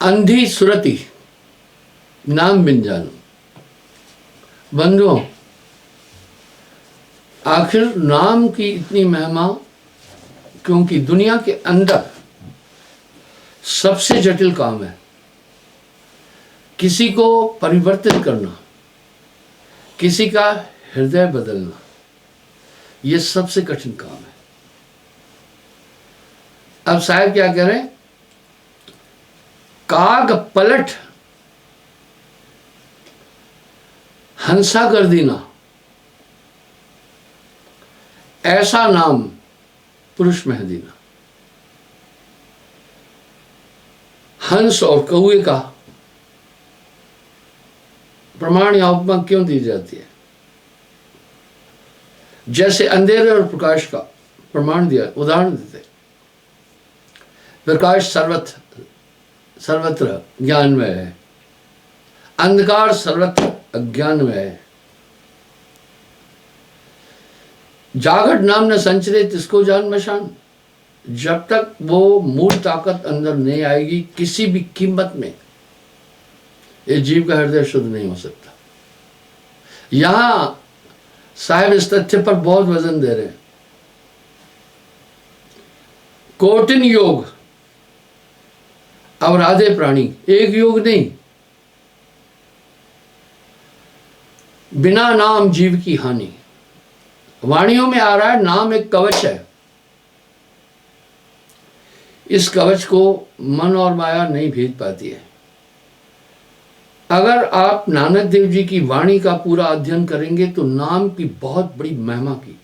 अंधी सुरती नाम बिन जानू। बंधुओं, आखिर नाम की इतनी महिमा, क्योंकि दुनिया के अंदर सबसे जटिल काम है किसी को परिवर्तित करना, किसी का हृदय बदलना। यह सबसे कठिन काम है। अब साहब क्या कह रहे हैं? काग पलट हंसा कर देना, ऐसा नाम पुरुष में देना। हंस और कौए का प्रमाण या उपमा क्यों दी जाती है? जैसे अंधेरे और प्रकाश का प्रमाण दिया, उदाहरण देते। प्रकाश सर्वत्र ज्ञानमय है, अंधकार सर्वत्र अज्ञानमय है। जागट नाम न संचरे तिसको जान मशान। जब तक वो मूल ताकत अंदर नहीं आएगी, किसी भी कीमत में ये जीव का हृदय शुद्ध नहीं हो सकता। यहां साहब इस तथ्य पर बहुत वजन दे रहे हैं। कोटिन योग अवराधे प्राणी, एक योग नहीं। बिना नाम जीव की हानि। वाणियों में आ रहा है नाम एक कवच है। इस कवच को मन और माया नहीं भेद पाती है। अगर आप नानक देव जी की वाणी का पूरा अध्ययन करेंगे तो नाम की बहुत बड़ी महिमा की।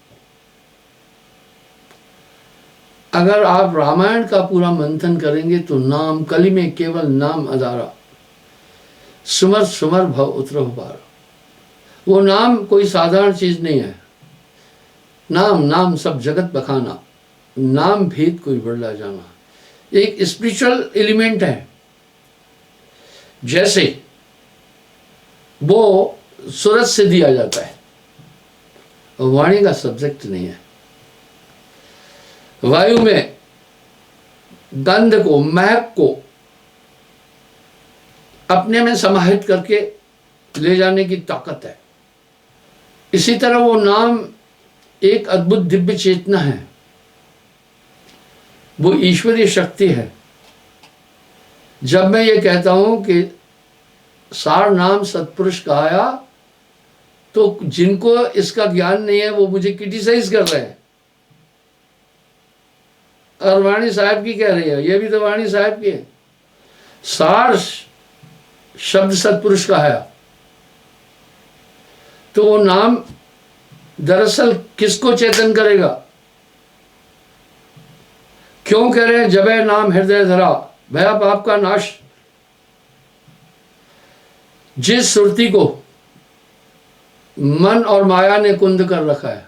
अगर आप रामायण का पूरा मंथन करेंगे तो नाम कली में केवल नाम अदारा, सुमर सुमर भव उतर पार। वो नाम कोई साधारण चीज नहीं है। नाम नाम सब जगत बखाना, नाम भेद कोई बढ़ला जाना, एक स्पिरिचुअल एलिमेंट है। जैसे वो सूरज से दिया जाता है, वाणी का सब्जेक्ट नहीं है। वायु में गंध को, महक को अपने में समाहित करके ले जाने की ताकत है। इसी तरह वो नाम एक अद्भुत दिव्य चेतना है, वो ईश्वरीय शक्ति है। जब मैं ये कहता हूं कि सार नाम सत्पुरुष कहाया, तो जिनको इसका ज्ञान नहीं है वो मुझे क्रिटिसाइज कर रहे हैं। और वाणी साहब की कह रही है, ये भी तो वाणी साहब की है। सार शब्द सत्पुरुष कहाया, तो वो नाम दरअसल किसको चेतन करेगा? क्यों कह रहे हैं जब नाम हृदय धरा भया पाप का नाश। जिस सुरती को मन और माया ने कुंद कर रखा है,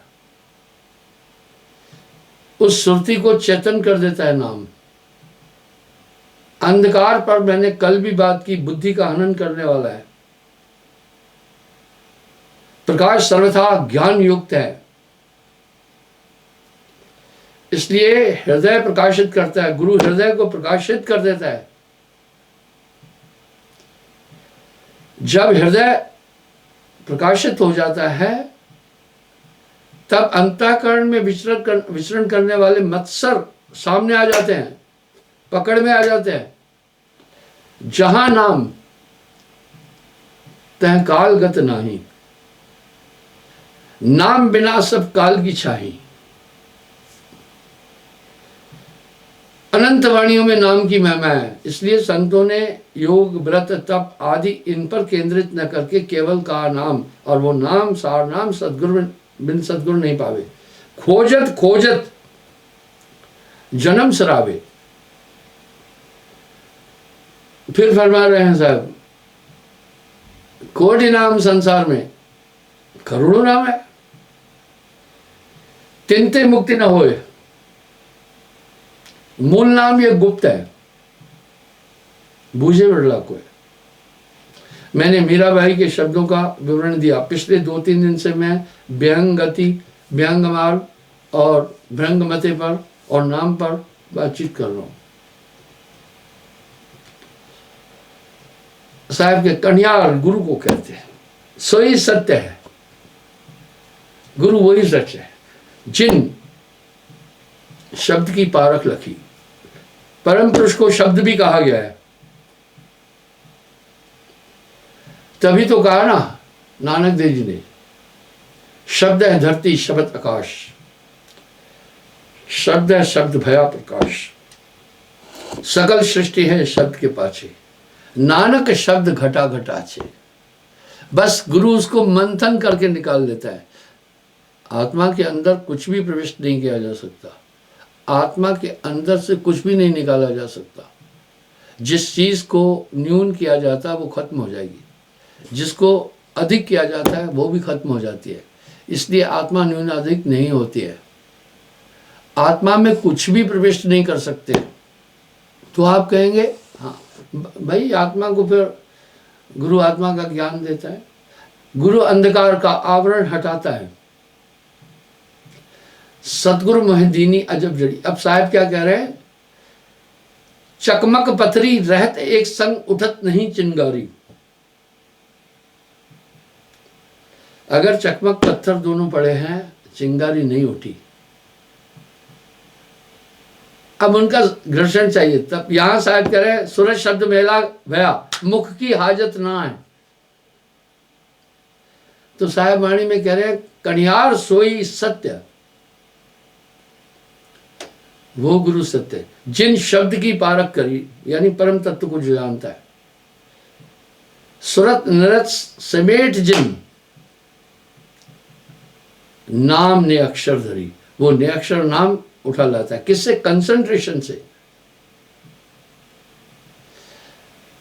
उस सुरती को चेतन कर देता है नाम। अंधकार पर मैंने कल भी बात की, बुद्धि का हनन करने वाला है। प्रकाश सर्वथा ज्ञान युक्त है, इसलिए हृदय प्रकाशित करता है। गुरु हृदय को प्रकाशित कर देता है। जब हृदय प्रकाशित हो जाता है, तब अंतःकरण में विचरण करने वाले मत्सर सामने आ जाते हैं, पकड़ में आ जाते हैं। जहां नाम तह कालगत नाही, नाम बिना सब काल की छाही। अनंत वाणियों में नाम की महिमा है। इसलिए संतों ने योग, व्रत, तप आदि इन पर केंद्रित न करके केवल कहा नाम, और वो नाम सार नाम सदगुरु बिन सदगुरु नहीं पावे। खोजत खोजत जन्म सरावे। फिर फरमा रहे हैं साहब, कोटि नाम संसार में करोड़ों नाम है, तिनते मुक्ति न होए। मूल नाम ये गुप्त है, बूझे बिरला को है। मैंने मीराबाई के शब्दों का विवरण दिया। पिछले 2-3 दिन से मैं व्यंग गति, व्यंग मार्ग और भ्रंगमते पर और नाम पर बातचीत कर रहा हूं। साहब के कन्यार गुरु को कहते हैं। सोई सत्य है, गुरु वही सच है। जिन शब्द की पारख लखी, परम पुरुष को शब्द भी कहा गया है। तभी तो कहा ना नानक देव जी ने, शब्द है धरती शब्द आकाश, शब्द है शब्द भया प्रकाश, सकल सृष्टि है शब्द के पाछे, नानक शब्द घटा घटाचे। बस गुरु उसको मंथन करके निकाल लेता है। आत्मा के अंदर कुछ भी प्रविष्ट नहीं किया जा सकता, आत्मा के अंदर से कुछ भी नहीं निकाला जा सकता। जिस चीज को न्यून किया जाता है वो खत्म हो जाएगी, जिसको अधिक किया जाता है वो भी खत्म हो जाती है। इसलिए आत्मा न्यून अधिक नहीं होती है। आत्मा में कुछ भी प्रविष्ट नहीं कर सकते। तो आप कहेंगे हाँ भाई, आत्मा को फिर गुरु आत्मा का ज्ञान देता है, गुरु अंधकार का आवरण हटाता है। सतगुरु मोहिदीनी अजब जड़ी। अब साहब क्या कह रहे हैं, चकमक पथरी रहत एक संग उठत नहीं चिंगारी। अगर चकमक पत्थर दोनों पड़े हैं, चिंगारी नहीं उठी। अब उनका घर्षण चाहिए। तब यहां साहब कह रहे हैं, सूरज शब्द मेला भया मुख की हाजत ना है। तो साहब वाणी में कह रहे हैं, कनियार सोई सत्य, वो गुरु सत्य जिन शब्द की पारख करी, यानी परम तत्व को जो जानता है। सुरत नरत समेट जिन नाम ने अक्षर धरी, वो ने अक्षर नाम उठा लाता है। किससे? कंसंट्रेशन से।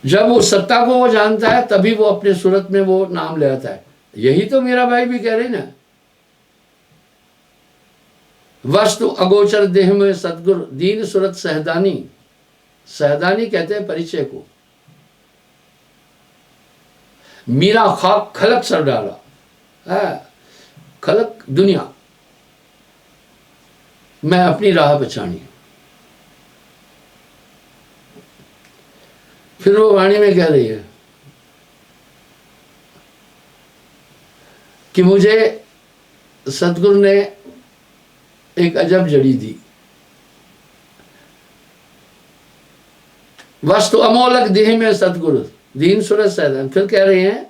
जब वो सत्ता को वो जानता है तभी वो अपने सूरत में वो नाम ले आता है। यही तो मेरा भाई भी कह रहे ना, वस्तु अगोचर देह में सदगुरु दीन सूरत सहदानी। सहदानी कहते हैं परिचय को। मीरा खाक खलक सर डाला है, खलक दुनिया, मैं अपनी राह बचानी। फिर वो वाणी में कह रही है कि मुझे सतगुरु ने एक अजब जड़ी दी, वस्तु अमोलक देह में सतगुरु दीन सूरत सहदान। फिर कह रहे हैं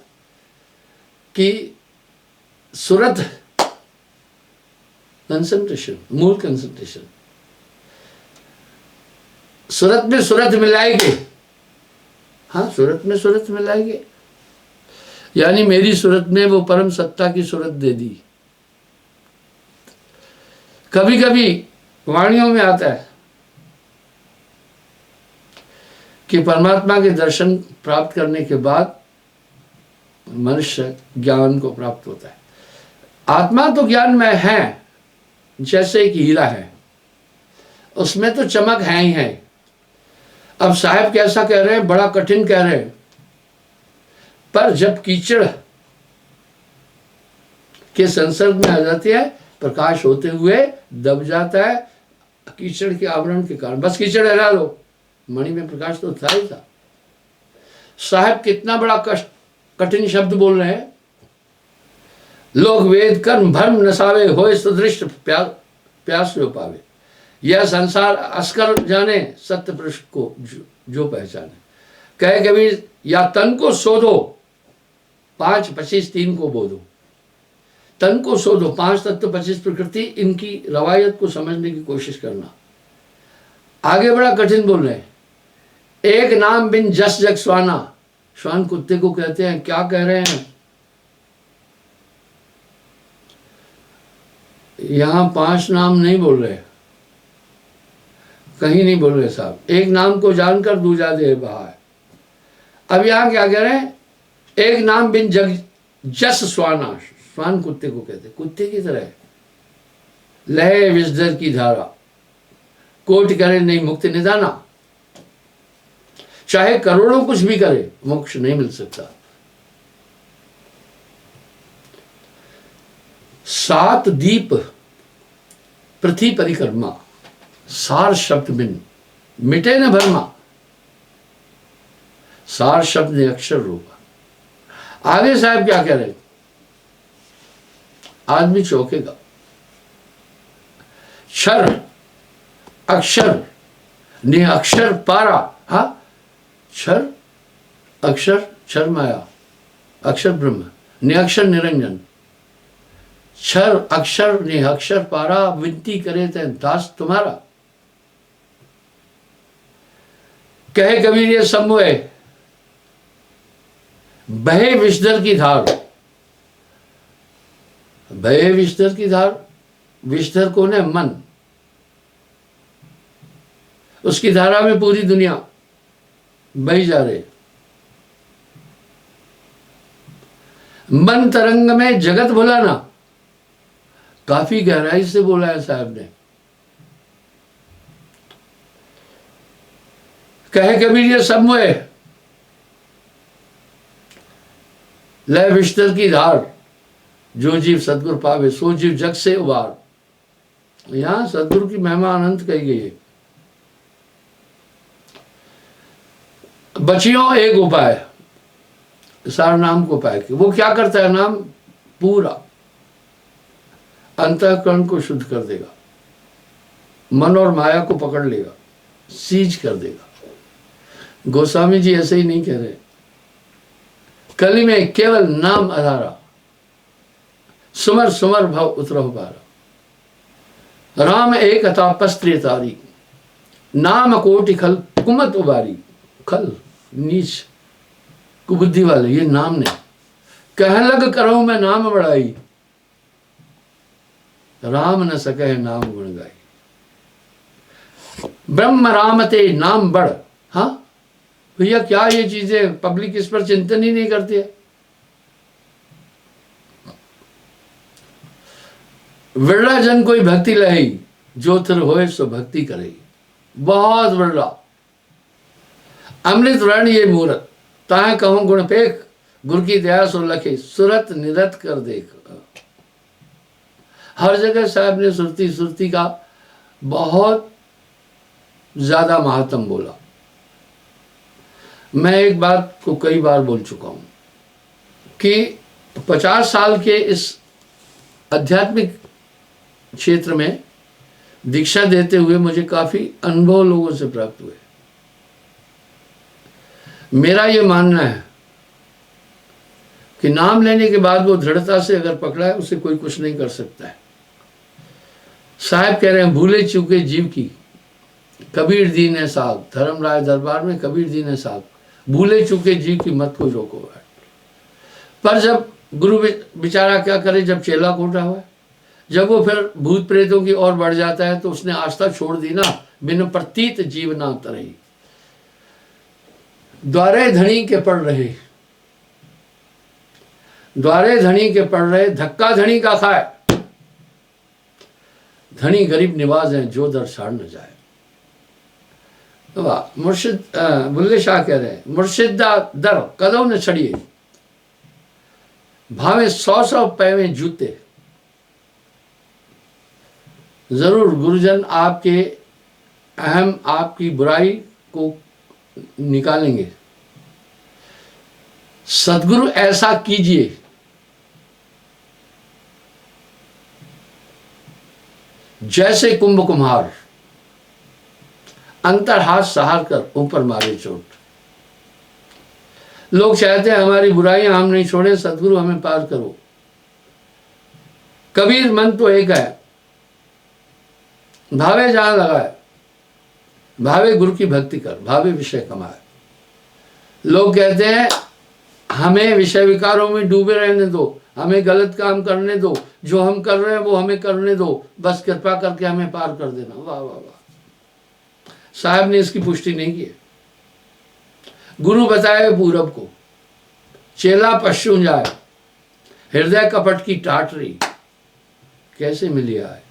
कि सूरत कंसंट्रेशन, मूल कंसंट्रेशन, सूरत में सूरत मिलाएंगे। हाँ, सूरत में सूरत मिलाएंगे, यानी मेरी सूरत में वो परम सत्ता की सूरत दे दी। कभी कभी वाणियों में आता है कि परमात्मा के दर्शन प्राप्त करने के बाद मनुष्य ज्ञान को प्राप्त होता है। आत्मा तो ज्ञानमय है, जैसे एक हीरा है, उसमें तो चमक है ही है। अब साहब कैसा कह रहे हैं, बड़ा कठिन कह रहे हैं, पर जब कीचड़ के संसर्ग में आ जाती है, प्रकाश होते हुए दब जाता है कीचड़ के आवरण के कारण। बस कीचड़ हटा लो, मणि में प्रकाश तो था ही था। साहब कितना बड़ा कठिन शब्द बोल रहे हैं, लोग वेद कर्म भर्म नसावे होए सुदृष्ट प्यास जो पावे। यह संसार अस्कर जाने सत्य पुरुष को जो पहचाने। कहे कबीर, या तन को शोधो 5 25 3 को बोधो। तन को शोधो, 5 तत्व 25 प्रकृति, इनकी रवायत को समझने की कोशिश करना। आगे बड़ा कठिन बोल रहे हैं, एक नाम बिन जस जग स्वाना। श्वान कुत्ते को कहते हैं। क्या कह रहे हैं, यहां 5 नाम नहीं बोल रहे, कहीं नहीं बोल रहे साहब। एक नाम को जानकर दूजा दे बहा। अब यहां क्या कह रहे हैं, एक नाम बिन जग जस स्वाना। स्वान कुत्ते को कहते, कुत्ते की तरह लय विषधर की धारा, कोट करे नहीं मुक्ति निदाना। चाहे करोड़ों कुछ भी करे, मोक्ष नहीं मिल सकता। 7 दीप पृथ्वी परिक्रमा, सार शब्द बिन मिटे न भरमा। सार शब्द ने अक्षर रूपा। आगे साहब क्या कह रहे, आदमी चौंकेगा। क्षर अक्षर ने अक्षर पारा, हा, क्षर अक्षर क्षर माया, अक्षर ब्रह्म, ने अक्षर निरंजन, क्षर अक्षर ने अक्षर पारा, विनती करे ते दास तुम्हारा। कहे कबीर ये सम्मोह बहे विषधर की धार, बहे विषधर की धार, विषधर कौन है? मन। उसकी धारा में पूरी दुनिया बही जा रही। मन तरंग में जगत भुलाना, काफी गहराई से बोला है साहब ने। कहे कबीर ये सम्मोह लय विषधर की धार, जो जीव सदगुरु पावे सो जीव जग से उबार। यहां सदगुरु की महिमा अनंत कही गई है। बचियों एक उपाय, सार नाम को पाए कि वो क्या करता है? नाम पूरा अंतःकरण को शुद्ध कर देगा, मन और माया को पकड़ लेगा, सीज कर देगा। गोस्वामी जी ऐसे ही नहीं कह रहे, कली में केवल नाम आधारा, सुमर सुमर भव उतरहु पारा। राम एक अतापस्त्रिय तारी, नाम कोटि खल कुमत उबारी। खल नीच कुबुद्धि वाले, ये नाम ने कह लग करो मैं नाम बढ़ाई, राम न सके नाम गुण गाई। ब्रह्म राम ते नाम बढ़। हाँ भैया, क्या ये चीजें पब्लिक इस पर चिंतन ही नहीं करती है। विरला जन कोई भक्ति लही, जो थिर होए सो भक्ति करे। बहुत विरला। अमृत वर्ण ये मूरत, ताहे कहूं गुण पेख, गुरु की दया सो लखे, सुरत निरत कर देख। हर जगह साहब ने सुरती सुरती का बहुत ज्यादा महात्म बोला। मैं एक बात को कई बार बोल चुका हूं कि 50 साल के इस आध्यात्मिक क्षेत्र में दीक्षा देते हुए मुझे काफी अनुभव लोगों से प्राप्त हुए। मेरा ये मानना है कि नाम लेने के बाद वो दृढ़ता से अगर पकड़ा है, उसे कोई कुछ नहीं कर सकता है। साहब कह रहे हैं, भूले चूके जीव की कबीर दीन है साग। धर्मराय दरबार में कबीर दीन है साग, भूले चूके जीव की मत को रोको। पर जब गुरु बेचारा क्या करे, जब चेला कोटा हुआ, जब वो फिर भूत प्रेतों की ओर बढ़ जाता है, तो उसने आस्था छोड़ दी ना। बिन प्रतीत जीव ना तरही, द्वारे धनी के पड़ रहे, द्वारे धनी के पड़ रहे, धक्का धनी का खाए। धनी गरीब निवाज है, जो दर छाड़ न जाए। वाह, मुर्शिद बुल्ले शाह कह रहे हैं, मुर्शिदा दर कदों न छड़िए, भावे 100 पैवे जूते। जरूर गुरुजन आपके अहम, आपकी बुराई को निकालेंगे। सद्गुरु ऐसा कीजिए जैसे कुंभ कुम्हार अंतर हाथ सहार कर ऊपर मारे चोट। लोग चाहते हैं हमारी बुराइयां हम नहीं छोड़े, सद्गुरु हमें पार करो। कबीर मन तो एक है, भावे जहां लगाए, भावे गुरु की भक्ति कर, भावे विषय कमाए। लोग कहते हैं हमें विषय विकारों में डूबे रहने दो, हमें गलत काम करने दो, जो हम कर रहे हैं वो हमें करने दो, बस कृपा करके हमें पार कर देना। वाह वाह वाह, साहब ने इसकी पुष्टि नहीं की। गुरु बताए पूरब को, चेला पश्चिम जाए, हृदय कपट की टाटरी कैसे मिली आए।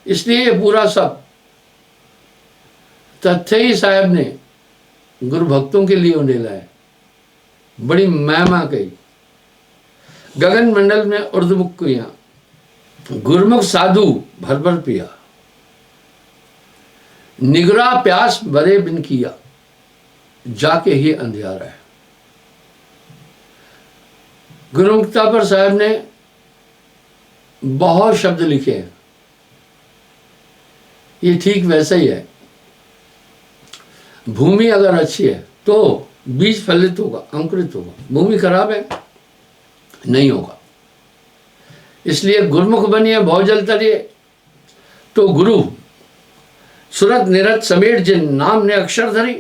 इसलिए ये पूरा सब तथ्य ही साहब ने गुरु भक्तों के लिए उंडेला है। बड़ी महिमा कही। गगन मंडल में उर्दमुख कुइया, गुरमुख साधु भर भर पिया, निगरा प्यास बरे बिन किया। जाके ही अंधियारा है। गुरुमुखता पर साहब ने बहुत शब्द लिखे हैं, ये ठीक वैसा ही है। भूमि अगर अच्छी है तो बीज फलित होगा, अंकुरित होगा। भूमि खराब है, नहीं होगा। इसलिए गुरुमुख बनिए, बहुत जल तरिए। तो गुरु सुरत निरत समेट जिन नाम ने अक्षर धरी,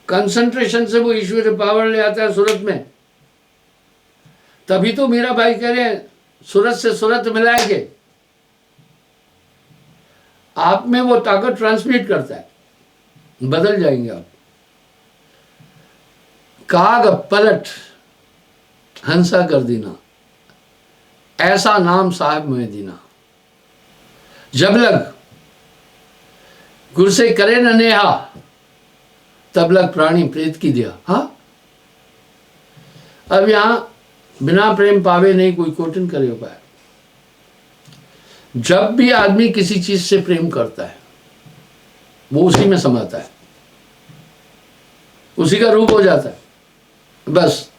कंसंट्रेशन से वो ईश्वरीय पावर ले आता है सूरत में। तभी तो मीरा भाई कह रहे हैं सूरत से सूरत मिलाएंगे, आप में वो ताकत ट्रांसमिट करता है, बदल जाएंगे आप। काग पलट हंसा कर देना, ऐसा नाम साहब में देना। जब लग गुरु से करे न नेहा, तब लग प्राणी प्रेत की दिया। हाँ, अब यहां बिना प्रेम पावे नहीं कोई कोटिन करे उपाय। जब भी आदमी किसी चीज से प्रेम करता है वो उसी में समाता है, उसी का रूप हो जाता है। बस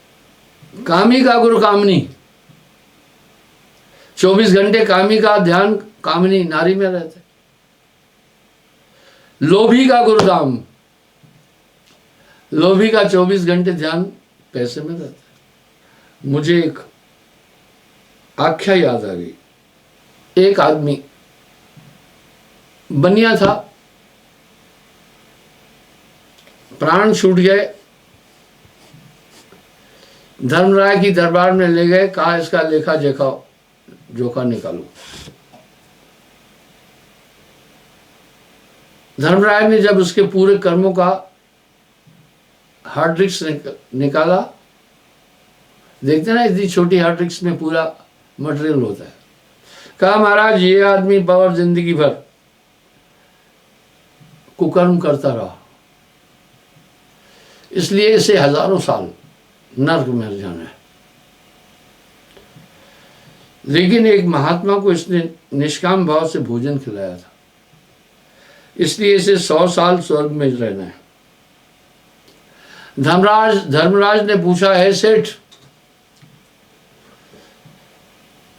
कामी का गुरु कामनी, 24 घंटे कामी का ध्यान कामनी नारी में रहता है। लोभी का गुरु दाम, लोभी का 24 घंटे ध्यान पैसे में रहता है। मुझे एक आख्या याद आ गई। एक आदमी बनिया था, प्राण छूट गए, धर्मराय की दरबार में ले गए, कहा इसका लेखा जोखा निकालो। धर्मराय ने जब उसके पूरे कर्मों का हार्ड डिस्क निकाला, देखते ना इतनी छोटी हार्ड डिस्क में पूरा मटेरियल होता है, कहा महाराज ये आदमी बहुत जिंदगी भर कुकर्म करता रहा, इसलिए इसे हजारों साल नर्क में जाना है। लेकिन एक महात्मा को इसने निष्काम भाव से भोजन खिलाया था, इसलिए इसे 100 साल स्वर्ग में रहना है। धर्मराज ने पूछा, है सेठ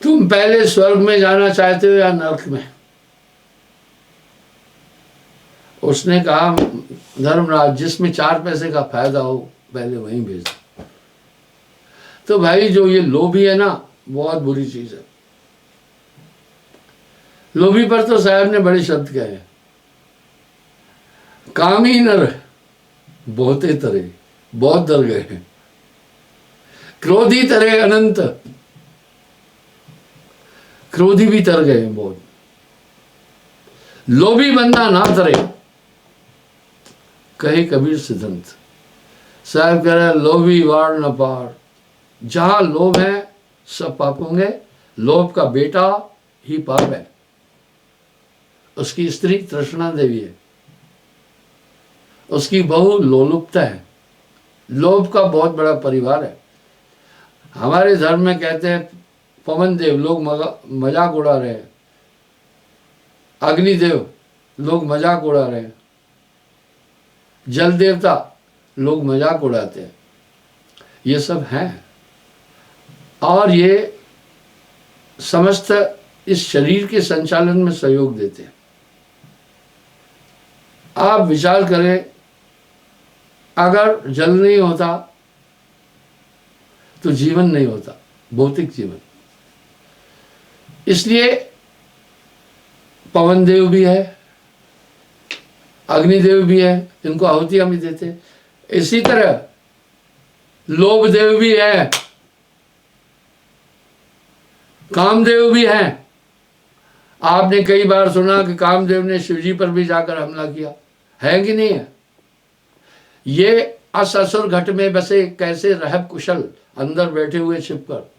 तुम पहले स्वर्ग में जाना चाहते हो या नरक में? उसने कहा, धर्मराज जिसमें 4 पैसे का फायदा हो पहले वहीं भेज दो। तो भाई जो ये लोभी है ना, बहुत बुरी चीज है। लोभी पर तो साहब ने बड़े शब्द कहे, कामी नर बहुते तरे, बहुत डर गए हैं। क्रोधी तरे अनंत, क्रोधी भी तर गए हैं बहुत। लोभी बंदा ना तरे, कहे कबीर सिद्धांत। साहब कह रहे हैं लोभी वार न पार। जहां लोभ है सब पाप होंगे। लोभ का बेटा ही पाप है। उसकी स्त्री तृष्णा देवी है, उसकी बहू लोलुपता है। लोभ का बहुत बड़ा परिवार है। हमारे धर्म में कहते हैं पवन देव, लोग मजाक उड़ा रहे हैं। अग्निदेव, लोग मजाक उड़ा रहे हैं। जल देवता, लोग मजाक उड़ाते हैं। ये सब हैं और ये समस्त इस शरीर के संचालन में सहयोग देते हैं। आप विचार करें, अगर जल नहीं होता तो जीवन नहीं होता, भौतिक जीवन। इसलिए पवन देव भी है, अग्निदेव भी है, इनको आहुतियां भी देते हैं। इसी तरह लोभ देव भी है, कामदेव भी है। आपने कई बार सुना कि कामदेव ने शिवजी पर भी जाकर हमला किया, है कि नहीं है? ये असुर घट में बसे कैसे रहब कुशल, अंदर बैठे हुए छिपकर।